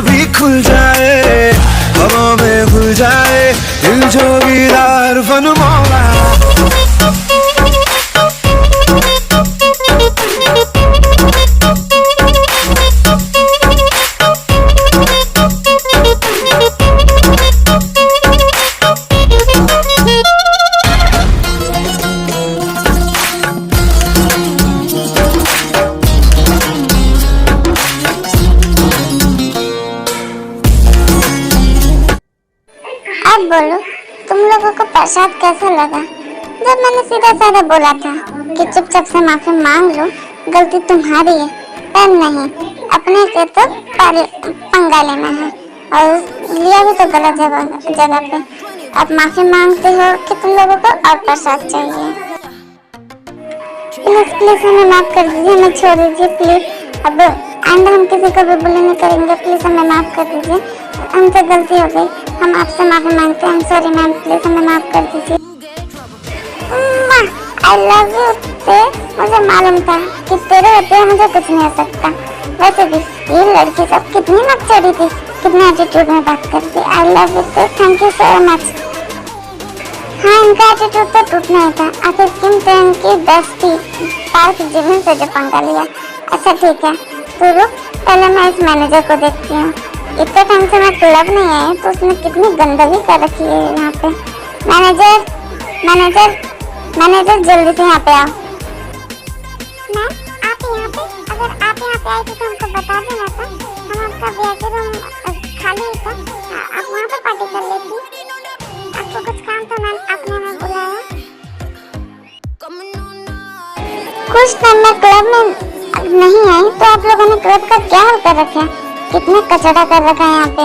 भी खुल जाए, हवा में खुल जाए दिल जोगीदार फन मौला। अब बोलो, तुम लोगों को प्रसाद कैसा लगा? जब मैंने सीधा साधा बोला था कि चुपचाप से माफी मांग लो, गलती तुम्हारी है, पर नहीं, अपने से तो पंगा लेना है और लिया भी तो गलत जगह पे। अब माफी मांगते हो कि तुम लोगों को और प्रसाद चाहिए। प्लीज प्लीज हमें माफ कर दीजिए, हमें छोड़ दीजिए प्लीज। अब आइंदा हम किसी को भी बुली नहीं करेंगे, प्लीज हमें माफ कर दीजिए, हमसे गलती हो गई, हम आपसे माफी मांगते हैं। सॉरी मैम, प्लीज हमें माफ कर दीजिए। आई लव यू। मुझे मालूम था कि तेरे होते मुझे कुछ नहीं हो सकता। वैसे भी ये लड़की सब कितनी नकचरी थी, कितने एटीट्यूड में बात करती। आई love you, thank you so much. हाँ, इनका एटीट्यूड तो टूटना ही था। आखिर किम ट्रेन की बेस्टी पार्क जिमिन से जो पंगा लिया। अच्छा ठीक है, तो रुक, पहले मैं इस मैनेजर को देखती हूँ। इतने टाइम से मैं क्लब नहीं आई तो उसने कितनी गंदगी कर रखी है यहाँ पे। मैनेजर मैनेजर मैनेजर, जल्दी से यहाँ पे आओ। मैम, आप यहाँ पे? अगर आप यहाँ पे आए थे तो हमको बता देना था, हम आपका वीआईपी रूम खाली था, आप वहाँ पे पार्टी कर लेती। आपको कुछ काम था मैम, आपने हमें बुलाया। कुछ टाइम में क्लब में नहीं आई तो आप लोगों ने क्लब का क्या हाल कर रखा है? कितने कचरा कर रखा है यहाँ पे।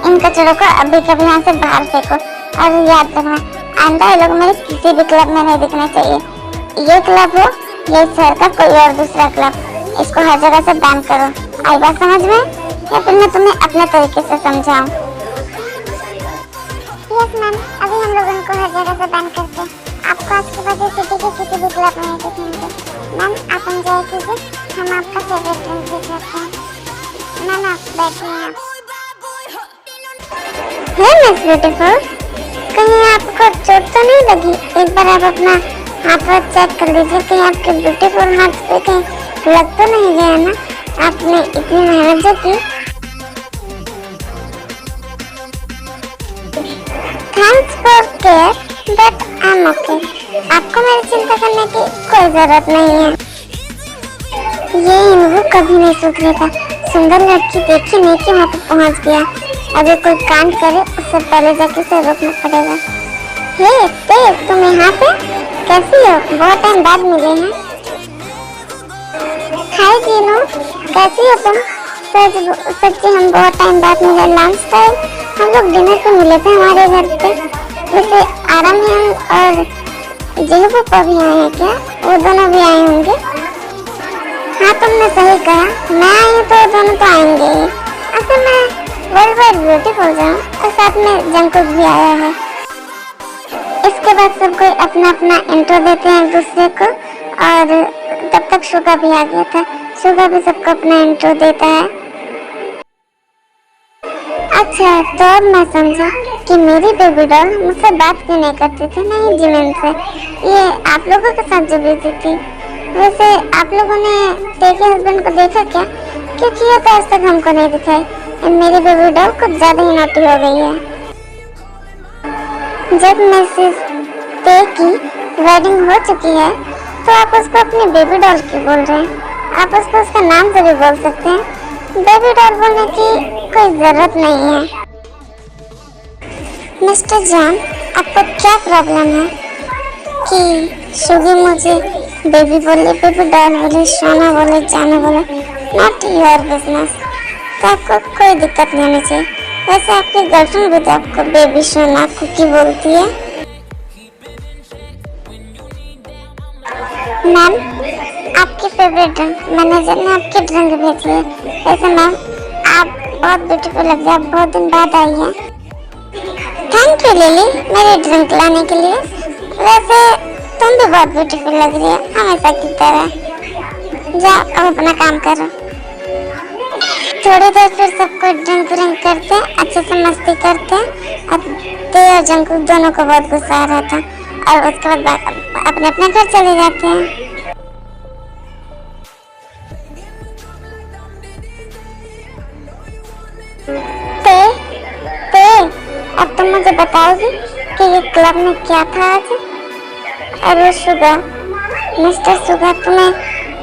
इन कचड़ों को अभी कभी यहाँ से बाहर फेंको और याद रखना, आइंदा ये लोग मेरे किसी भी क्लब में नहीं दिखना चाहिए। ये क्लब हो, ये शहर का कोई और दूसरा क्लब, इसको हर जगह से बैन करो। आई बात समझ में? या फिर मैं तुम्हें अपने तरीके से समझाऊं? यस मैम, अभी हम लोग इनको हर जगह से बैन करते हैं। आपको आज के बाद सिटी के किसी भी क्लब में नहीं दिखेंगे। मैम, आप एंजॉय कीजिए, हम आपका फेवरेट ड्रिंक भी करते हैं। मैम, आप बैठिए। हे मिस ब्यूटीफुल, कहीं आपको चोट तो नहीं लगी? एक बार आप अपना हाथ चेक कर लीजिए कि आपके ब्यूटीफुल हाथ पे कहीं लग तो नहीं गया ना? आपने इतनी मेहनत जो की। Thanks for care, but I am okay. आपको मेरी चिंता करने की कोई जरूरत नहीं है। ये इन्हों कभी नहीं सुधरेगा। सुंदर लड़की देखी नहीं कि वहाँ पे पहुँच गया। अगर कोई कांड करे उससे पहले जाके उसे रोकना पड़ेगा। हे तेज, तुम यहाँ पे? कैसी हो? बहुत टाइम बाद मिले हैं। हाय जीनू, कैसी हो तुम? सच्ची हम बहुत टाइम बाद मिले। लंच टाइम हम लोग डिनर पे मिले थे हमारे घर पे। वैसे आराम है और जीनू पापा भी आए हैं क्या? वो दोनों भी आए होंगे। हाँ, तुमने सही कहा, मैं आई हूँ तो दोनों तो आएंगे ही। असल में वर्ल्ड वाइड ब्यूटीफुल जाऊँ और साथ में जंकुक भी आया है। इसके बाद सब कोई अपना अपना इंट्रो देते हैं एक दूसरे को, और तब तक शुगा भी आ गया था। शुगा भी सबको अपना इंट्रो देता है। अच्छा, तो अब मैं समझा कि मेरी बेबी डॉल मुझसे बात क्यों नहीं करती थी, नहीं जिमिन से। ये आप लोगों के साथ जो बिजी थी। वैसे आप लोगों ने टे के हस्बैंड को देखा क्या? क्योंकि ये तो आज तक हमको नहीं दिखाई। मेरी बेबी डॉल कुछ ज्यादा ही नोटी हो गई है। जब मिसेस टे की वेडिंग हो चुकी है तो आप उसको अपनी बेबी डॉल क्यों बोल रहे हैं? आप उसको उसका नाम से भी बोल सकते हैं। बेबी डॉल बोलने की कोई जरूरत नहीं है। मिस्टर जॉन, आपको क्या प्रॉब्लम है कि शुगी मुझे बेबी बोले, बेबी डॉल बोले, सोना बोले, जाना बोले? Not your business. तो आपको कोई दिक्कत नहीं होनी चाहिए। वैसे आपकी गर्लफ्रेंड भी तो आपको बेबी सोना कुकी बोलती है। मैम, आपकी फेवरेट ड्रिंक मैनेजर ने आपकी ड्रिंक भेजी है। वैसे मैम, आप बहुत ब्यूटीफुल लग रही है, आप बहुत दिन बाद आई हैं। थैंक यू लिली मेरी ड्रिंक लाने के लिए। वैसे तुम भी बहुत ब्यूटीफुल लग रही है, हमेशा की तरह। जाओ अब अपना काम करो। थोड़ी देर फिर सबको ड्रिंक व्रिंक करते, अच्छे से मस्ती करते। अब ते और जंकुक दोनों को बहुत गुस्सा आ रहा था और उसके बाद अपने अपने घर चले जाते हैं। ते ते अब तुम मुझे बताओगी कि ये क्लब में क्या था आज? अरे शुगर, मिस्टर शुगर, तुम्हें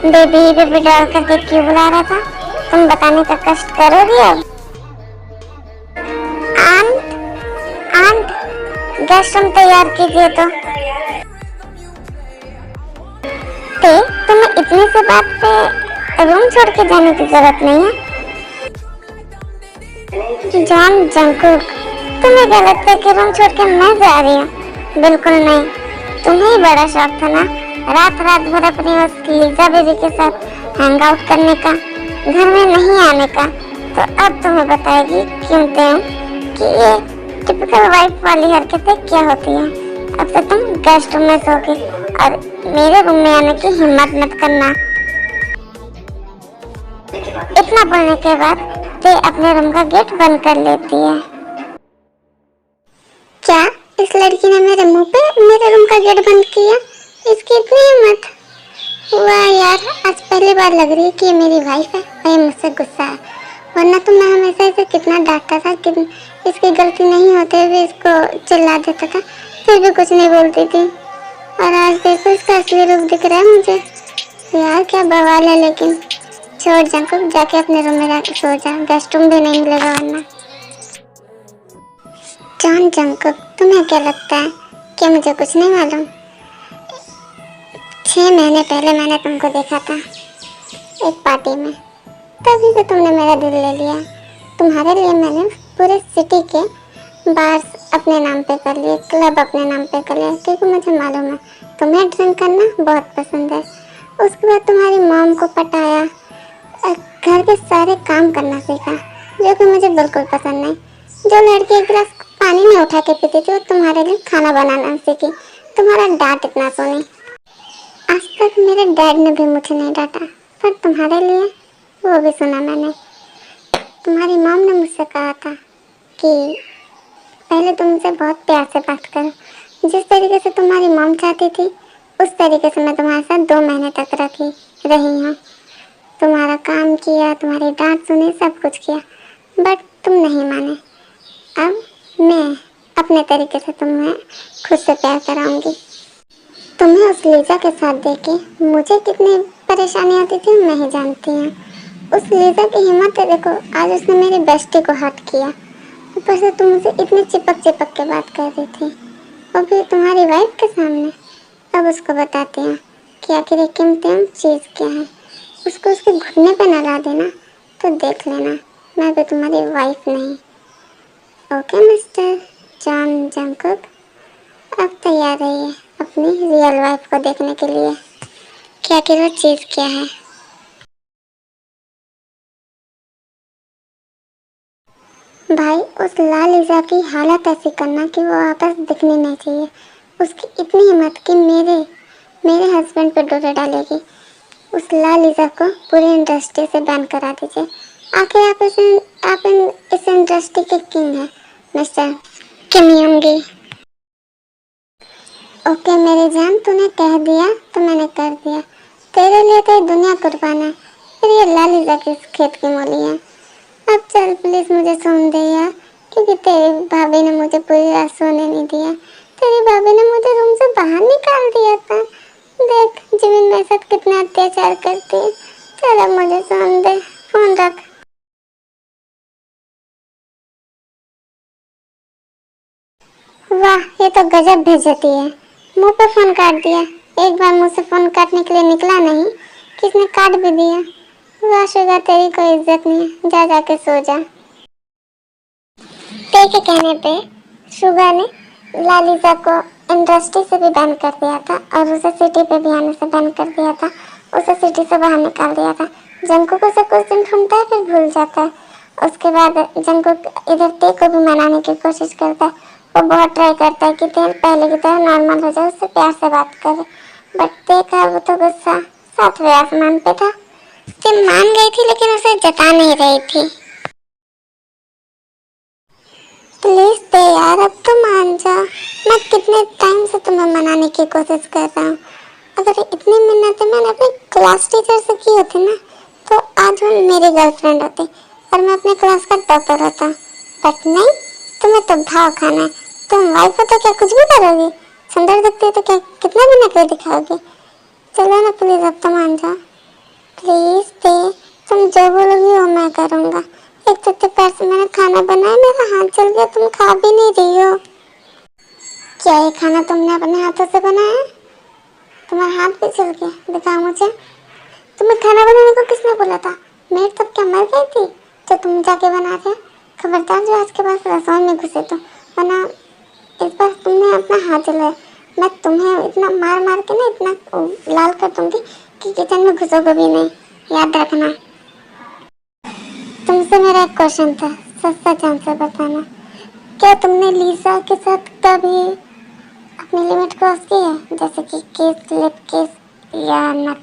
बेबी बेबी डॉल करके क्यों बुला रहा था? तुम बताने का कष्ट करोगी अब? आंट आंट, गेस्ट रूम तैयार कीजिए तो। ते तुम्हें इतनी सी बात पे रूम छोड़ के जाने की जरूरत नहीं है। जॉन जंकुक, तुम्हें क्या लगता है कि रूम छोड़ के मैं जा रही हूँ? बिल्कुल नहीं, तुम्हें ही बड़ा शौक था ना रात रात भर अपनी उस लीजा बेबी के साथ हैंग आउट करने का, घर में नहीं आने का। तो अब तुम्हें बताएगी कीमतें कि ये टिपिकल वाइफ वाली हरकतें क्या होती हैं। अब से तुम गेस्ट रूम में सोगी और मेरे रूम में आने की हिम्मत मत करना। इतना बोलने के बाद ते अपने रूम का गेट बंद कर लेती है। क्या इस लड़की ने मेरे मुंह पे मेरे रूम का गेट बंद किया? इसकी इतनी हिम्मत! वाह यार, आज पहली बार लग रही है कि ये मेरी वाइफ है और ये मुझसे गुस्सा है। वरना तो मैं हमेशा इसे कितना डांटता था कि इसकी गलती नहीं होते हुए इसको चिल्ला देता था, फिर भी कुछ नहीं बोलती थी। और आज देखो इसका असली रूप दिख रहा है मुझे। यार क्या बवाल है। लेकिन छोड़ जंकुक, जाके अपने रूम में जाके सो जा, गेस्ट रूम भी नहीं मिलेगा वरना। जॉन जंकुक, तुम्हें क्या लगता है कि मुझे कुछ नहीं मालूम? 6 महीने पहले मैंने तुमको देखा था एक पार्टी में, तभी से तुमने मेरा दिल ले लिया। तुम्हारे लिए मैंने पूरे सिटी के बार्स अपने नाम पे कर लिए, क्लब अपने नाम पे कर लिए, क्योंकि मुझे मालूम है तुम्हें ड्रिंक करना बहुत पसंद है। उसके बाद तुम्हारी मॉम को पटाया, घर के सारे काम करना सीखा, जो कि मुझे बिल्कुल पसंद नहीं। जो लड़की एक गिलास पानी में उठा के पीती थी वो तुम्हारे लिए खाना बनाना सीखी। तुम्हारा डांट इतना सुनी, आज तक मेरे डैड ने भी मुझे नहीं डांटा, पर तुम्हारे लिए वो भी सुना मैंने। तुम्हारी मॉम ने मुझसे कहा था कि पहले तुमसे बहुत प्यार से बात करो। जिस तरीके से तुम्हारी मॉम चाहती थी उस तरीके से मैं तुम्हारे साथ 2 महीने तक रही हूँ। तुम्हारा काम किया, तुम्हारी डांट सुनी, सब कुछ किया, बट तुम नहीं माने। अब मैं अपने तरीके से तुम्हें खुद से प्यार कराऊंगी। तुम्हें उस लीजा के साथ देखे मुझे कितनी परेशानी होती थी मैं ही जानती हूँ। उस लीजा की हिम्मत है, देखो आज उसने मेरी बेस्टी को हर्ट किया। ऊपर से तुम मुझे इतनी चिपक चिपक के बात कर रही थी, और भी तुम्हारी वाइफ के सामने। अब उसको बताते हैं कि आखिर ये कीमती चीज़ क्या है। उसको उसके घुटने पे न ला देना, तो देख लेना मैं भी तुम्हारी वाइफ नहीं। ओके मिस्टर जॉन जंकुक, अब तैयार रहिए अपनी रियल वाइफ को देखने के लिए कि आखिर वो चीज़ क्या है। भाई उस लालिजा की हालत ऐसी करना कि वो वापस दिखनी नहीं चाहिए। उसकी इतनी हिम्मत कि मेरे हस्बैंड पे डोरे डालेगी। उस लालिजा को पूरी इंडस्ट्री से बैन करा दीजिए। आखिर आप इस इंडस्ट्री के किंग हैं मिस्टर किम योंगी। ओके मेरी जान, तूने कह दिया तो मैंने कर दिया। तेरे लिए तो दुनिया कुर्बान है, फिर ये लालिजा किस खेत की मूली है। अब चल प्लीज मुझे सोने दे यार, क्योंकि तेरी भाभी ने मुझे पूरी रात सोने नहीं दिया। तेरी भाभी ने मुझे रूम से बाहर निकाल दिया था। देख जिमिन मेरे साथ कितना अत्याचार करती है। चल अब मुझे सोने दे, फोन रख। वाह ये तो गजब भेजती है, मुंह पे फोन काट दिया। एक बार मुंह से फोन काटने के लिए निकला नहीं, किसने काट भी दिया। वाह शुगा, तेरी कोई इज्जत नहीं है, जा जाके सो जा। ते के कहने पे शुगा ने लालिजा को इंडस्ट्री से भी बैन कर दिया था और उसे सिटी पे भी आने से बैन कर दिया था। उसे सिटी से बाहर निकाल दिया था। जंकुक उसे कुछ दिन ढूंढता है फिर भूल जाता है। उसके बाद जंकुक इधर ते को भी मनाने की कोशिश करता है। वो बहुत ट्राई करता है कि ते पहले की तरह नॉर्मल हो जाए, उससे प्यार से बात करे, बट ते का वो तो गुस्सा 7वें आसमान पे था। कि मान गई थी लेकिन उसे जता नहीं रही थी। प्लीज दे यार, अब तो मान जा। मैं कितने टाइम से तुम्हें मनाने की कोशिश कर रहा हूँ। अगर इतनी मिन्नतें मैंने अपनी क्लास टीचर से की होती ना तो आज वो मेरी गर्लफ्रेंड होती और मैं अपने क्लास का टॉपर होता। बट नहीं, तुम्हें तो भाव खाना है। तुम वाइफ हो तो क्या कुछ भी करोगी? सुंदर दिखती है तो क्या कितना भी नखरे दिखाओगी? चलो ना प्लीज, अब तो मान जाओ। प्लीज दे, तुम जो बोलोगी वो मैं करूँगा। एक तो इतने पैर से मैंने खाना बनाया, मेरा हाथ जल गया, तुम खा भी नहीं रही हो। क्या ये खाना तुमने अपने हाथों से बनाया? तुम्हारा हाथ भी जल गया? दिखाओ मुझे। तुम्हें खाना बनाने को किसने बोला था? मेड तब क्या मर गई थी जो तुम जाके बना रहे? खबरदार जो आज के बाद रसोई में घुसे तो, वरना इस बार तुमने अपना हाथ जलाया। मैं तुम्हें इतना मार मार के ना इतना लाल कर दूंगी कि किचन में घुसोगे भी नहीं, याद रखना। तुमसे मेरा एक क्वेश्चन था, सच सच आंसर बताना। क्या तुमने लीसा के साथ कभी अपनी लिमिट क्रॉस की है, जैसे कि किस, लिप किस या न?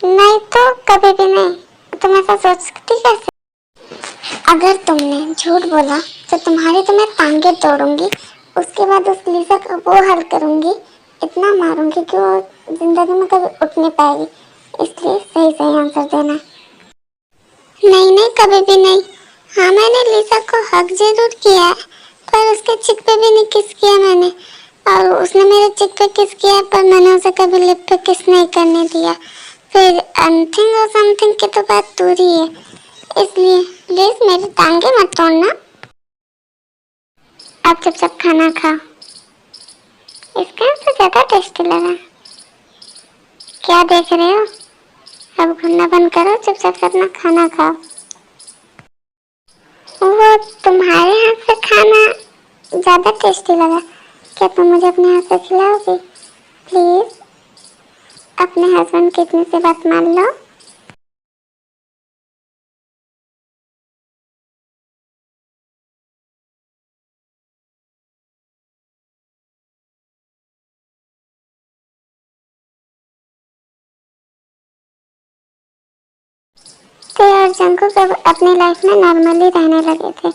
नहीं तो कभी भी नहीं। तुम ऐसा सोचती कैसे? अगर तुमने झूठ बोला तो तुम्हारी तो मैं टांगे तोड़ूंगी, उसके बाद उस लीसा का वो हाल करूंगी, इतना मारूंगी कि वो जिंदगी में कभी उठ नहीं पाएगी। इसलिए सही सही आंसर देना। नहीं नहीं, कभी भी नहीं। हाँ, मैंने लीसा को हक जरूर किया है, पर उसके चिक पे भी नहीं किस किया मैंने, और उसने मेरे चिक पे किस किया, पर मैंने उसे कभी लिप पे किस नहीं करने दिया। फिर अनथिंग और समथिंग की तो बात दूर ही है। इसलिए प्लीज मेरी टांगे मत तोड़ना। आप चुपचाप खाना खाओ। इसका आंसर ज्यादा टेस्टी लगा। क्या देख रहे हो? अब घूमना बंद करो, चुपचाप अपना खाना खाओ। वो तुम्हारे हाथ से खाना ज्यादा टेस्टी लगा। क्या तुम मुझे अपने हाथ से खिलाओगी? प्लीज अपने हस्बैंड की इतनी सी बात मान लो। ते और जंकुक अब अपनी लाइफ में नॉर्मली रहने लगे थे,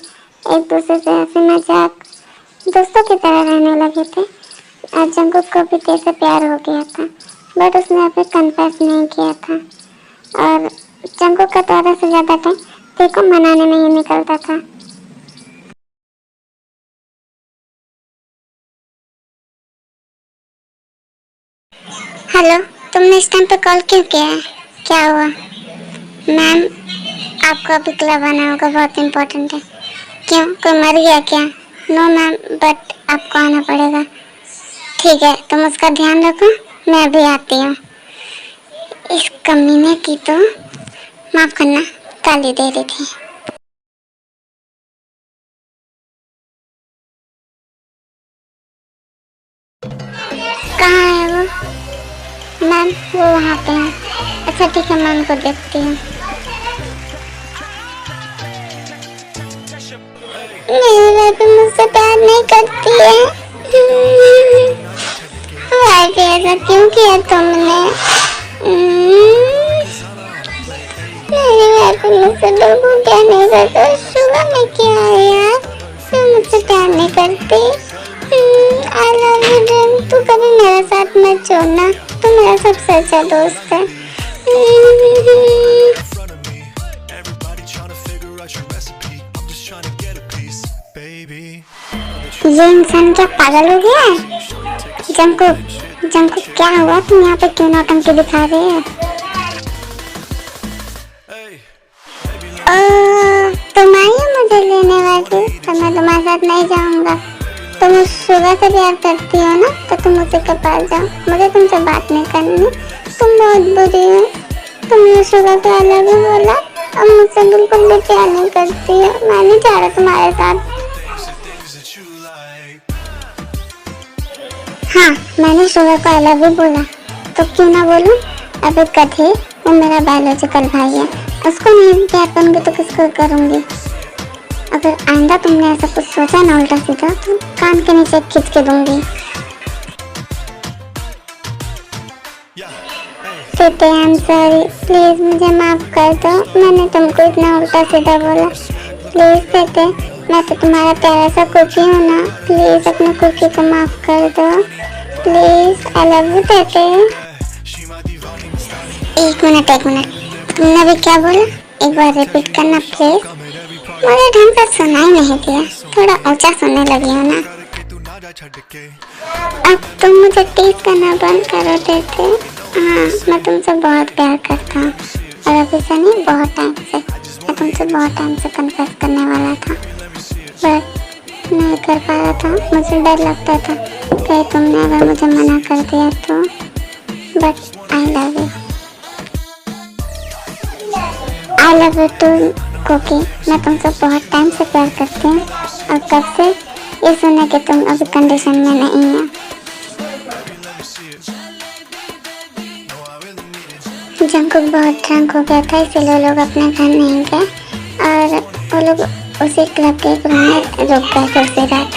एक दूसरे से ऐसे मजाक दोस्तों की तरह रहने लगे थे। और जंकुक को भी ते से प्यार हो गया था, बट उसने अभी कन्फेस नहीं किया था। और जंकुक का तो आधा से ज्यादा टाइम ते को मनाने में ही निकलता था। हेलो, तुमने इस टाइम पे कॉल क्यों किया है? क्या हुआ? मैम, आपको अभी क्लब आना होगा, बहुत इम्पोर्टेंट है। क्यों, कोई मर गया क्या? नो मैम, बट आपको आना पड़ेगा। ठीक है, तुम उसका ध्यान रखो, मैं अभी आती हूँ। इस कमीने की तो माफ करना, गाली दे रही थी। कहाँ है वो? मैम, वो वहाँ पे है। अच्छा ठीक है, मैं उनको देखती हूँ। मेरी बेबी मुझसे प्यार नहीं करती है। वाइफ, ऐसा क्यों किया तुमने? मेरी बेबी मुझसे बिल्कुल प्यार नहीं करती। सुबह में क्या है यार, मैं मुझसे प्यार नहीं करती। I love you ड्रीम, तू कभी मेरा साथ मत छोड़ना, तू मेरा सबसे अच्छा दोस्त है। ये इंसान क्या पागल हो गया है? जंकुक, जंकुक क्या हुआ? तुम यहाँ पे क्यों नौटंकी दिखा रहे हो? तुम आई हो मुझे लेने वाली, तो मैं तुम्हारे साथ नहीं जाऊंगा। तुम उस सुबह से प्यार करती हो ना, तो तुम उसी के पास जाओ, मुझे तुमसे बात नहीं करनी। तुम बहुत बुरी हो। तुमने सुबह को अलग ही बोला और मुझसे बिल्कुल भी प्यार नहीं करती है। मैं नहीं चाह रहा तुम्हारे साथ। हाँ, मैंने सुबह को अलग ही बोला, तो क्यों ना बोलूं? अब एक गधे, वो मेरा बायोलॉजिकल भाई है, उसको नहीं प्यार करूंगी तो किसको करूंगी? अगर आइंदा तुमने ऐसा कुछ सोचा ना उल्टा सीधा, तो कान के नीचे खींच के दूंगी। बेटे आई एम सॉरी, प्लीज मुझे माफ कर दो, मैंने तुमको इतना उल्टा सीधा बोला। प्लीज बेटे, मैं तो तुम्हारा प्यारा सा कुकी हूँ ना, प्लीज अपने कुकी को माफ कर दो प्लीज, आई लव यू बेटे। एक मिनट तुमने अभी क्या बोला, एक बार रिपीट करना प्लीज। मुझे ढंग से सुनाई नहीं दिया, थोड़ा ऊंचा सुनने लगी हो ना। अब तुम मुझे टीज करना बंद करो देते। हाँ, मैं तुमसे बहुत प्यार करता हूँ और अभी से नहीं, बहुत टाइम से। मैं तुमसे बहुत टाइम से कन्फेस करने वाला था, बट नहीं कर पा रहा था। मुझे डर लगता था कि तुमने अगर मुझे मना कर दिया तो, but I love you, I love you too cookie. मैं तुमसे बहुत टाइम से प्यार करती हूँ और कब से ये सुना कि तुम अभी कंडीशन में नहीं हो। जंकुक बहुत ड्रंक हो गया था, इसीलिए लोग अपने घर नहीं गए और वो लोग उसी क्लब के एक रूम में रुक गए दूसरी रात।